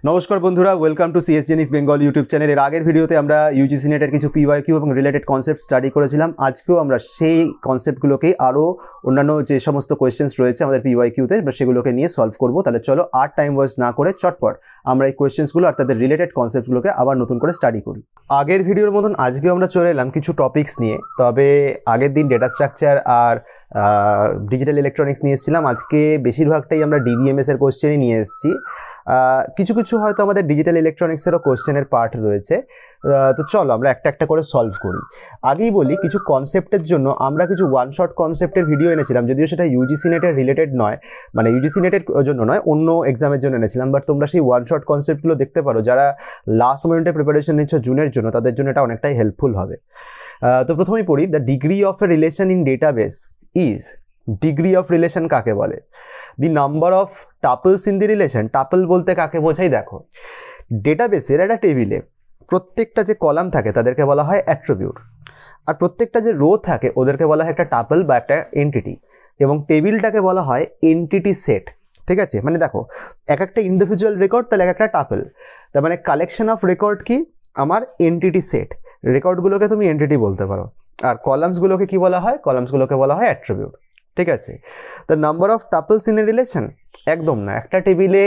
নমস্কার বন্ধুরা, welcome to CS Xenix Bengal YouTube channel. এর আগের ভিডিওতে আমরা ইউজিসি নেটের কিছু পিওয়াইকিউ এবং রিলেটেড কনসেপ্ট স্টাডি করেছিলাম। আজকেও আমরা সেই কনসেপ্টগুলোকে আরও অন্যান্য যে সমস্ত কোয়েশ্চেন্স রয়েছে আমাদের পিওয়াইকিউতে সেগুলোকে নিয়ে সলভ করব। তাহলে চলো আর টাইম ওয়েস্ট না করে চটপট আমরা এই কোয়েশ্চেন্সগুলো আর তাদের রিলেটেড কনসেপ্টগুলোকে আবার নতুন করে স্টাডি করি। আগের ভিডিওর মতন আজকেও আমরা চলে এলাম কিছু টপিকস নিয়ে। তবে আগের দিন ডেটা স্ট্রাকচার আর ডিজিটাল ইলেকট্রনিক্স নিয়ে এসেছিলাম। আজকে বেশিরভাগটাই আমরা ডিবিএমএস এর কোশ্চেনই নিয়ে এসেছি। কিছু কিছু হয়তো আমাদের ডিজিটাল ইলেকট্রনিক্সেরও কোশ্চেনের পার্ট রয়েছে। তো চলো আমরা একটা একটা করে সলভ করি। আগেই বলি, কিছু কনসেপ্টের জন্য আমরা কিছু ওয়ান শট কনসেপ্টের ভিডিও এনেছিলাম, যদিও সেটা ইউজিসি নেটের রিলেটেড নয়, মানে ইউজিসি নেটের জন্য নয়, অন্য এক্সামের জন্য এনেছিলাম। বাট তোমরা সেই ওয়ান শট কনসেপ্টগুলো দেখতে পারো। যারা লাস্ট মোমেন্টে প্রিপারেশন নিচ্ছ জুনের জন্য, তাদের জন্য এটা অনেকটাই হেল্পফুল হবে। তো প্রথমেই পড়ি, the degree of a relation in database is. Degree of relation কাকে বলে? The number of tuples in the relation. Tuple বলতে কাকে বোঝাই দেখো, ডেটাবেসের একটা টেবিলে প্রত্যেকটা যে কলাম থাকে তাদেরকে বলা হয় অ্যাট্রিবিউট, আর প্রত্যেকটা যে রো থাকে ওদেরকে বলা হয় একটা টাপল বা একটা এন্টিটি, এবং টেবিলটাকে বলা হয় এন্টিটি সেট। ঠিক আছে, মানে দেখো এক একটা ইন্ডিভিজুয়াল রেকর্ড তাহলে এক একটা টাপল, তার মানে কালেকশন অফ রেকর্ড কি আমার এন্টিটি সেট। রেকর্ডগুলোকে তুমি এন্টিটি বলতে পারো, আর কলামসগুলোকে কি বলা হয়? কলামসগুলোকে বলা হয় অ্যাট্রিবিউট। ঠিক আছে, the number of tuples in a relation, একদম না, একটা টেবিলে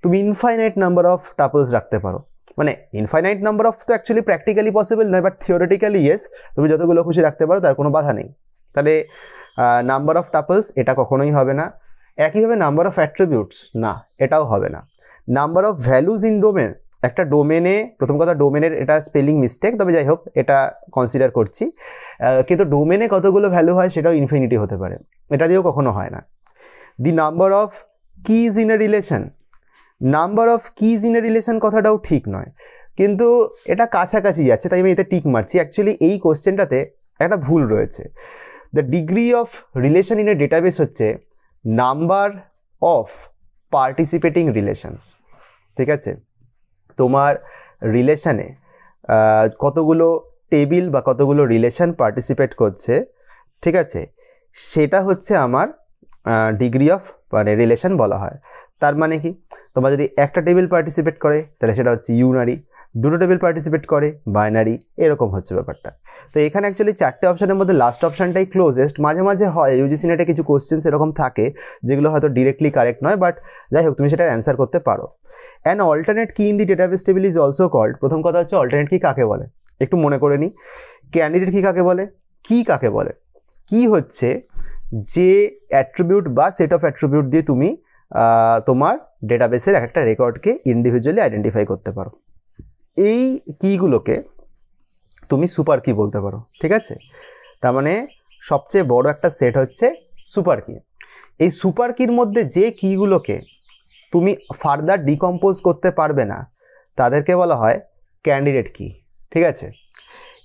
তুমি ইনফাইনাইট নাম্বার অফ টাপলস রাখতে পারো। মানে ইনফাইনাইট নাম্বার অফ তো অ্যাকচুয়ালি প্র্যাকটিক্যালি পসিবল নয়, বাট থিওরিটিক্যালি ইয়েস, তুমি যতগুলো খুশি রাখতে পারো, তার কোনো বাধা নেই। তাহলে নাম্বার অফ টাপলস এটা কখনোই হবে না। একইভাবে নাম্বার অফ অ্যাট্রিবিউটস, না, এটাও হবে না। Number of values in domain, একটা ডোমেনে, প্রথম কথা ডোমেনের এটা স্পেলিং মিস্টেক, তবে যাই হোক এটা কনসিডার করছি, কিন্তু ডোমেনে কতগুলো ভ্যালু হয় সেটাও ইনফিনিটি হতে পারে, এটা দিয়েও কখনো হয় না। দি number of keys in a relation, number of keys in a relation কথাটাও ঠিক নয়, কিন্তু এটা কাছাকাছি যাচ্ছে, তাই আমি এতে টিক মারছি। অ্যাকচুয়ালি এই কোশ্চেনটাতে একটা ভুল রয়েছে। The degree of relation in a database হচ্ছে নাম্বার অফ পার্টিসিপেটিং রিলেশনস। ঠিক আছে, তোমার রিলেশানে কতগুলো টেবিল বা কতগুলো রিলেশন পার্টিসিপেট করছে, ঠিক আছে, সেটা হচ্ছে আমার ডিগ্রি অফ মানে রিলেশন বলা হয়। তার মানে কি, তোমার যদি একটা টেবিল পার্টিসিপেট করে তাহলে সেটা হচ্ছে ইউনারি, দুটো টেবিল পার্টিসিপেট করে বাইনারি, এরকম হচ্ছে ব্যাপারটা। তো এখানে অ্যাকচুয়ালি চারটে অপশানের মধ্যে লাস্ট অপশানটাই ক্লোজেস্ট। মাঝে মাঝে হয় ইউজিসি নেটে কিছু কোশ্চেন্স এরকম থাকে যেগুলো হয়তো ডিরেক্টলি কারেক্ট নয়, বাট যাই হোক তুমি সেটার অ্যান্সার করতে পারো। An alternate key in the database table is also called. প্রথম কথা হচ্ছে অল্টারনেট কি কাকে বলে, একটু মনে করে নিই। ক্যান্ডিডেট কি কাকে বলে, কি কাকে বলে? কি হচ্ছে যে অ্যাট্রিবিউট বা সেট অফ অ্যাট্রিবিউট দিয়ে তুমি তোমার ডেটাবেসের এক একটা রেকর্ডকে ইন্ডিভিজুয়ালি আইডেন্টিফাই করতে পারো। এই কিগুলোকে তুমি সুপার কি বলতে পারো। ঠিক আছে, তার মানে সবচেয়ে বড় একটা সেট হচ্ছে সুপার কি। এই সুপার কির মধ্যে যে কিগুলোকে তুমি ফার্দার ডিকম্পোজ করতে পারবে না তাদেরকে বলা হয় ক্যান্ডিডেট কি। ঠিক আছে,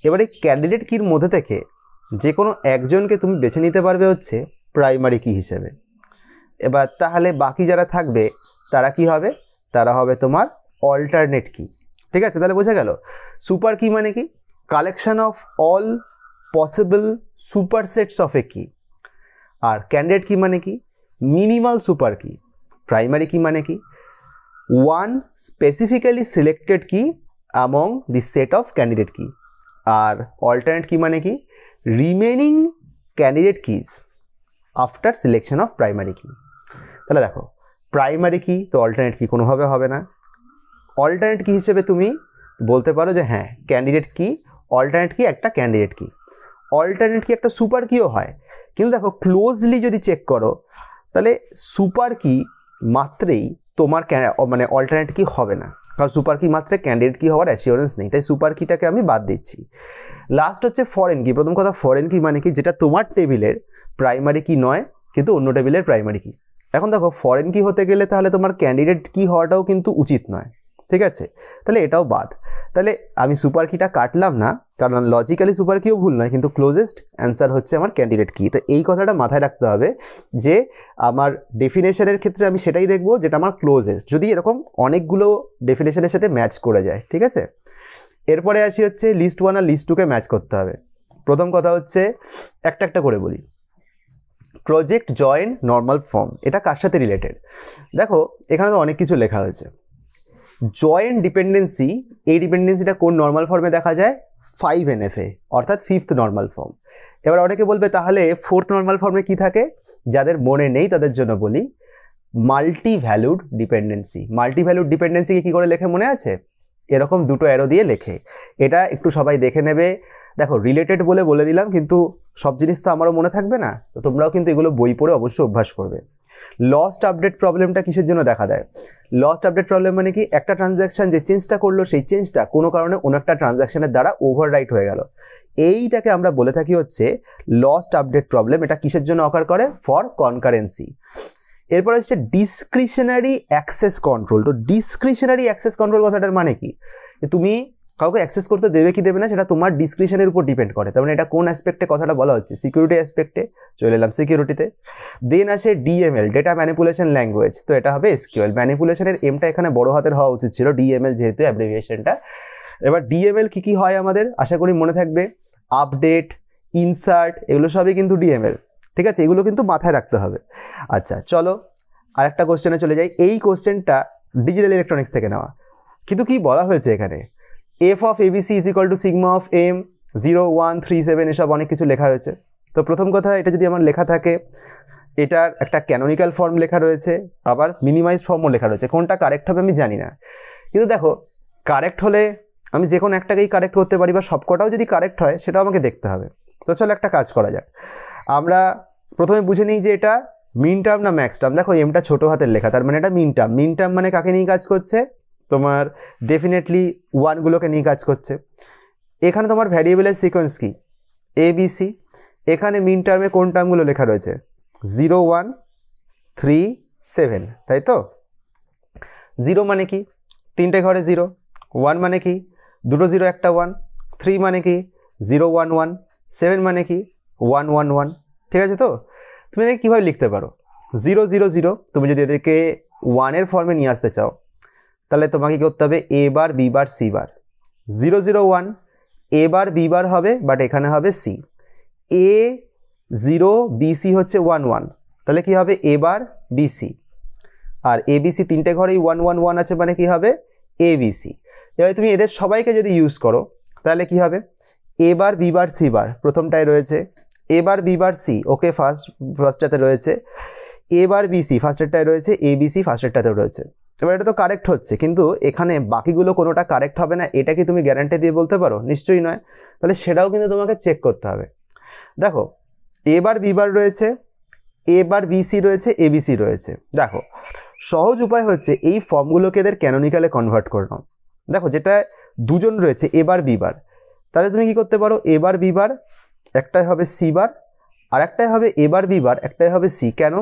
এবার এই ক্যান্ডিডেট কির মধ্যে থেকে যে কোনো একজনকে তুমি বেছে নিতে পারবে হচ্ছে প্রাইমারি কি হিসেবে। এবার তাহলে বাকি যারা থাকবে তারা কি হবে? তারা হবে তোমার অল্টারনেট কি। ঠিক আছে, তাহলে বোঝা গেল সুপার কি মানে কি, collection of all possible super sets of a key. আর ক্যান্ডিডেট কি মানে কি, মিনিমাল সুপার কি। প্রাইমারি কি মানে কি, ওয়ান স্পেসিফিক্যালি সিলেক্টেড কি among the set of candidate কি। আর অল্টারনেট কি মানে কি, remaining candidate keys after selection of primary কি। তাহলে দেখো প্রাইমারি কি তো অল্টারনেট কি কোনোভাবে হবে না। অল্টারনেট কি হিসেবে তুমি বলতে পারো যে হ্যাঁ ক্যান্ডিডেট কি, অল্টারনেট কি একটা ক্যান্ডিডেট কি, অল্টারনেট কি একটা সুপার কিও হয়। কিন্তু দেখো ক্লোজলি যদি চেক করো তাহলে সুপার কি মাত্রেই তোমার মানে অল্টারনেট কি হবে না, কারণ সুপার কি মাত্রে ক্যান্ডিডেট কি হওয়ার অ্যাসিওরেন্স নেই, তাই সুপার কিটাকে আমি বাদ দিচ্ছি। লাস্ট হচ্ছে ফরেন কি। প্রথম কথা ফরেন কি মানে কি, যেটা তোমার টেবিলের প্রাইমারি কি নয় কিন্তু অন্য টেবিলের প্রাইমারি কি। এখন দেখো ফরেন কি হতে গেলে তাহলে তোমার ক্যান্ডিডেট কি হওয়াটাও কিন্তু উচিত নয়। ঠিক আছে, তাহলে এটাও বাদ। তাহলে আমি সুপার কিটা কাটলাম না, কারণ লজিক্যালি সুপার কিও ভুল নয়, কিন্তু ক্লোজেস্ট অ্যান্সার হচ্ছে আমার ক্যান্ডিডেট কি। তো এই কথাটা মাথায় রাখতে হবে যে আমার ডেফিনেশনের ক্ষেত্রে আমি সেটাই দেখবো যেটা আমার ক্লোজেস্ট, যদি এরকম অনেকগুলো ডেফিনেশনের সাথে ম্যাচ করে যায়। ঠিক আছে, এরপরে আসি হচ্ছে লিস্ট ওয়ান আর লিস্ট টুকে ম্যাচ করতে হবে। প্রথম কথা হচ্ছে একটা একটা করে বলি। প্রজেক্ট জয়েন নর্মাল ফর্ম, এটা কার সাথে রিলেটেড? দেখো এখানে তো অনেক কিছু লেখা হয়েছে, জয়েন্ট ডিপেন্ডেন্সি, এই ডিপেন্ডেন্সিটা কোন নর্মাল ফর্মে দেখা যায়? 5NF-এ, অর্থাৎ 5th নর্মাল ফর্ম। এবার অনেকে বলবে তাহলে 4th নর্মাল ফর্মে কি থাকে? যাদের মনে নেই তাদের জন্য বলি, multi valued dependency. Multi valued ডিপেন্ডেন্সিকে কী করে লেখে মনে আছে? এরকম দুটো অ্যারো দিয়ে লেখে। এটা একটু সবাই দেখে নেবে। দেখো রিলেটেড বলে দিলাম, কিন্তু সব জিনিস তো আমারও মনে থাকবে না, তো তোমরাও কিন্তু এগুলো বই পড়ে অবশ্যই অভ্যাস করবে। লস্ট আপডেট প্রবলেমটা কিসের জন্য দেখা দেয়? লস্ট আপডেট প্রবলেম মানে কি? একটা ট্রানজ্যাকশান যে চেঞ্জটা করলো সেই চেঞ্জটা কোনো কারণে অন্য একটা ট্রানজ্যাকশানের দ্বারা ওভাররাইট হয়ে গেল, এইটাকে আমরা বলে থাকি হচ্ছে লস্ট আপডেট প্রবলেম। এটা কিসের জন্য অকার করে? For concurrency. এরপর হচ্ছে ডিসক্রিশনারি অ্যাক্সেস কন্ট্রোল। তো ডিসক্রিশনারি অ্যাক্সেস কন্ট্রোল কথাটার মানে কি? তুমি কাউকে অ্যাক্সেস করতে দেবে কি দেবে না সেটা তোমার ডিসক্রিশনের উপর ডিপেন্ড করে। তার মানে এটা কোন অ্যাসপেক্টে কথাটা বলা হচ্ছে? সিকিউরিটি অ্যাসপেক্টে। চলে এলাম সিকিউরিটিতে। দেন আসে ডিএমএল, ডেটা ম্যানিপুলেশন ল্যাঙ্গুয়েজ। তো এটা হবে এসকিউএল। ম্যানিপুলেশনের এমটা এখানে বড় হাতের হওয়া উচিত ছিল, ডিএমএল যেহেতু অ্যাব্রিভিয়েশনটা। এবার ডিএমএল কী হয় আমাদের? আশা করি মনে থাকবে, আপডেট, ইনসার্ট, এগুলো সবই কিন্তু ডিএমএল। ঠিক আছে, এগুলো কিন্তু মাথায় রাখতে হবে। আচ্ছা চলো আরেকটা কোশ্চেনে চলে যাই। এই কোশ্চেনটা ডিজিটাল ইলেকট্রনিক্স থেকে নেওয়া, কিন্তু কি বলা হয়েছে এখানে? F of ABC is equal to sigma of M 0 1 3 7, এসব অনেক কিছু লেখা হয়েছে। তো প্রথম কথা, এটা যদি আমার লেখা থাকে, এটার একটা ক্যানোনিক্যাল ফর্ম লেখা রয়েছে, আবার মিনিমাইজড ফর্মও লেখা রয়েছে। কোনটা কারেক্ট হবে আমি জানি না, কিন্তু দেখো কারেক্ট হলে আমি যে কোনো একটাকেই কারেক্ট করতে পারি, বা সবকটাও যদি কারেক্ট হয় সেটাও আমাকে দেখতে হবে। তো চলো একটা কাজ করা যাক। আমরা প্রথমে বুঝে নিই যে এটা মিন টার্ম না ম্যাক্স টার্ম। দেখো এমটা ছোটো হাতের লেখা, তার মানে এটা মিন টার্ম। মিন টার্ম মানে কাকে নিয়ে কাজ করছে? তোমার ডেফিনেটলি ওয়ানগুলোকে নিয়ে কাজ করছে। এখানে তোমার ভ্যারিয়েবলের সিকোয়েন্স কি? ABC। এখানে মিন টার্মে কোন টার্মগুলো লেখা রয়েছে? 0 1 3 7, তাই তো? 0 মানে কি? তিনটে ঘরে 0। 1 মানে কি? দুটো 0 একটা 1। 3 মানে কি? 0 1 1। 7 মানে কি? 1 1 1। ঠিক আছে, তো তুমি এদেরকে কীভাবে লিখতে পারো? 0 0 0। তুমি যদি এদেরকে 1-এর ফর্মে নিয়ে আসতে চাও তাহলে তোমাকে কী করতে হবে? A bar B bar C bar. 0 0 1 A bar B বার হবে, বাট এখানে হবে C। A 0 BC হচ্ছে 1 1, তাহলে কি হবে? A bar BC। R ABC তিনটে ঘরেই 1 1 1 আছে, মানে কি হবে? ABC। এবার তুমি এদের সবাইকে যদি ইউজ করো তাহলে কি হবে? A bar B bar C বার প্রথমটায় রয়েছে, A bar B bar C, ওকে ফার্স্টটাতে রয়েছে। A বার BC ফার্স্টেরটায় রয়েছে, ABC ফার্স্টেরটাতেও রয়েছে। এবার এটা তো কারেক্ট হচ্ছে, কিন্তু এখানে বাকিগুলো কোনোটা কারেক্ট হবে না, এটা কি তুমি গ্যারান্টি দিয়ে বলতে পারো? নিশ্চয়ই নয়। তাহলে সেটাও কিন্তু তোমাকে চেক করতে হবে। দেখো A বার B বার রয়েছে, A বার BC রয়েছে, ABC রয়েছে। দেখো সহজ উপায় হচ্ছে এই ফর্মগুলোকে এদের ক্যানোনিক্যালে কনভার্ট করে নাও। দেখো যেটা দুজন রয়েছে A বার B বার, তাহলে তুমি কি করতে পারো? A বার B বার একটাই হবে C বার, আর একটাই হবে A বার B বার, একটাই হবে C। কেন?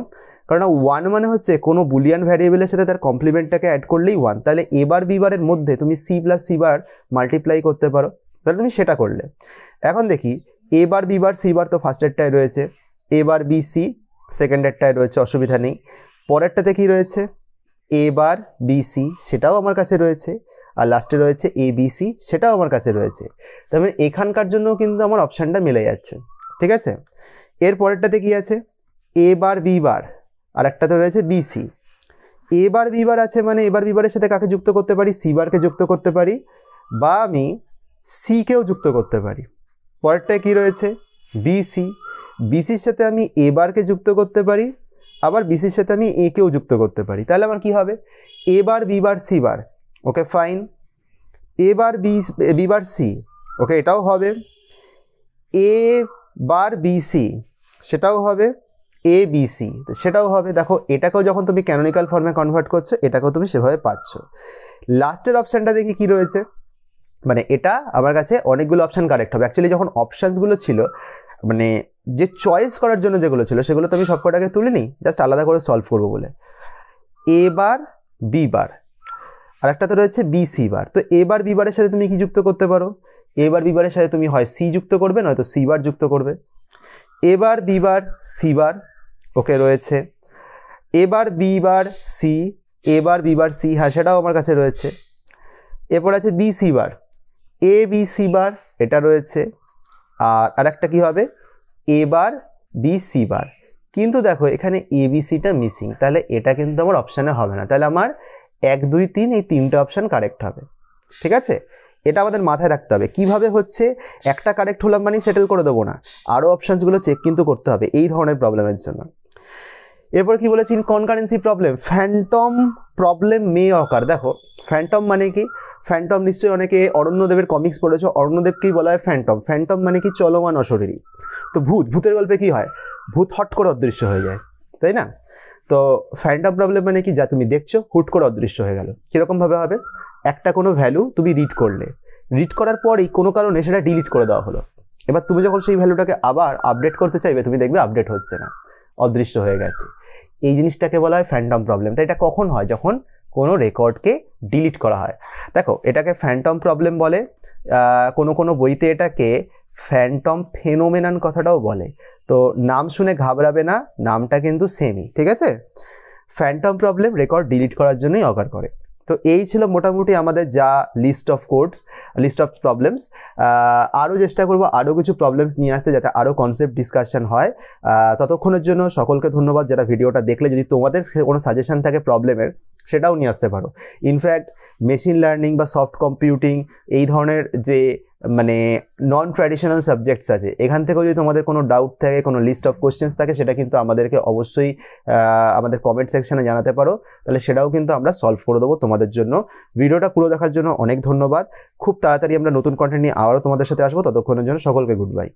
কারণ 1 মানে হচ্ছে কোনো বুলিয়ান ভ্যারিয়েবলের সাথে তার কমপ্লিমেন্টটাকে অ্যাড করলেই 1। তাহলে A বার B বারের মধ্যে তুমি C প্লাস C বার মাল্টিপ্লাই করতে পারো, তাহলে তুমি সেটা করলে। এখন দেখি A bar B bar C বার তো ফার্স্টেরটায় রয়েছে, A বার BC সেকেন্ডেরটায় রয়েছে, অসুবিধা নেই। পরেরটাতে কি রয়েছে? A বার BC, সেটাও আমার কাছে রয়েছে। আর লাস্টে রয়েছে ABC, সেটাও আমার কাছে রয়েছে। তার মানে এখানকার জন্য কিন্তু আমার অপশানটা মিলে যাচ্ছে। ঠিক আছে, এর পরেরটাতে কি আছে? A বার B বার, আর একটাতে রয়েছে BC। A বার B বার আছে, মানে A বার B বারের সাথে কাকে যুক্ত করতে পারি? C বারকে যুক্ত করতে পারি, বা আমি Cকেও যুক্ত করতে পারি। পরেরটায় কি রয়েছে? BC। BCর সাথে আমি A বারকে যুক্ত করতে পারি, আবার BCর সাথে আমি Aকেও যুক্ত করতে পারি। তাহলে আমার কি হবে? A bar B bar C bar, okay fine. A bar B bar C, ওকে এটাও হবে। A বার BC, সেটাও হবে। ABC, সেটাও হবে। দেখো এটাকেও যখন তুমি ক্যানোনিক্যাল ফর্মে কনভার্ট করছো, এটাকেও তুমি সেভাবে পাচ্ছ। লাস্টের অপশানটা দেখি কি রয়েছে, মানে এটা আমার কাছে অনেকগুলো অপশান কারেক্ট হবে। অ্যাকচুয়ালি যখন অপশানসগুলো ছিল, মানে যে চয়েস করার জন্য যেগুলো ছিল, সেগুলো তো আমি সবকটাকে তুলে নিই জাস্ট আলাদা করে সলভ করবো বলে। A বার B বার, আর একটা তো রয়েছে BC বার। তো A বার B বারের সাথে তুমি কি যুক্ত করতে পারো? A বার B বারের সাথে তুমি হয় C যুক্ত করবে, নয়তো C বার যুক্ত করবে। A bar B bar C বার, ওকে রয়েছে। A bar B bar C, A bar B bar C, হ্যাঁ সেটাও আমার কাছে রয়েছে। এরপর আছে BC বার, ABC বার, এটা রয়েছে। আর একটা কি হবে? A বার BC বার। কিন্তু দেখো এখানে ABCটা মিসিং, তাহলে এটা কিন্তু আমার অপশানে হবে না। তাহলে আমার 1 2 3 এই 3টে অপশান কারেক্ট হবে। ঠিক আছে, এটা আমাদের মাথায় রাখতে হবে। কিভাবে হচ্ছে একটা কারেক্ট হলাম মানে সেটেল করে দেবো না, আরও অপশানসগুলো চেক কিন্তু করতে হবে এই ধরনের প্রবলেমের জন্য। এরপর কি বলেছি, কনকারেন্সি প্রবলেম, ফ্যান্টম প্রবলেম মে অকার। দেখো ফ্যান্টম মানে কি, ফ্যান্টম নিশ্চয়ই অনেকে অরণ্যদেবের কমিক্স পড়েছো, অরণ্যদেবকেই বলা হয় ফ্যান্টম। ফ্যান্টম মানে কি, চলমান অশরীরী। তো ভূতের গল্পে কি হয়, ভূত হট করে অদৃশ্য হয়ে যায়, তাই না? তো ফ্যান্টম প্রবলেম মানে কি, যা তুমি দেখছো হুট করে অদৃশ্য হয়ে গেল। কীরকমভাবে হবে, একটা কোনো ভ্যালু তুমি রিড করলে, রিড করার পরেই কোনো কারণে সেটা ডিলিট করে দেওয়া হলো। এবার তুমি যখন সেই ভ্যালুটাকে আবার আপডেট করতে চাইবে, তুমি দেখবে আপডেট হচ্ছে না, অদৃশ্য হয়ে গেছে। এই জিনিসটাকে বলা হয় ফ্যান্টম প্রবলেম। তাই এটা কখন হয়, যখন কোনো রেকর্ডকে ডিলিট করা হয়। দেখো এটাকে ফ্যান্টম প্রবলেম বলে, কোনো বইতে এটাকে ফ্যান্টম ফেনোমেনন কথাটাও বলে। তো নাম শুনে ঘাবড়াবে না, নামটা কিন্তু সেমই, ঠিক আছে? ফ্যান্টম প্রবলেম রেকর্ড ডিলিট করার জন্যই অকার করে। তো এই ছিল মোটামুটি আমাদের যা লিস্ট অফ প্রবলেমস। আরও চেষ্টা করবো আরও কিছু প্রবলেমস নিয়ে আসতে, যাতে আরও কনসেপ্ট ডিসকাশন হয়। ততক্ষণের জন্য সকলকে ধন্যবাদ যারা ভিডিওটা দেখলে। যদি তোমাদের কোনো সাজেশন থাকে প্রবলেমের, সেটাও নিয়ে আসতে পারো। ইনফ্যাক্ট মেশিন লার্নিং বা সফট কম্পিউটিং এই ধরনের যে মানে নন ট্র্যাডিশনাল সাবজেক্টস আছে, এখান থেকেও যদি তোমাদের কোনো ডাউট থাকে, কোনো লিস্ট অফ কোশ্চেন্স থাকে, সেটা কিন্তু আমাদেরকে অবশ্যই আমাদের কমেন্ট সেকশনে জানাতে পারো। তাহলে সেটাও কিন্তু আমরা সলভ করে দেবো তোমাদের জন্য। ভিডিওটা পুরো দেখার জন্য অনেক ধন্যবাদ। খুব তাড়াতাড়ি আমরা নতুন কন্টেন্ট নিয়ে আবারও তোমাদের সাথে আসবো। ততক্ষণের জন্য সকলকে গুড বাই।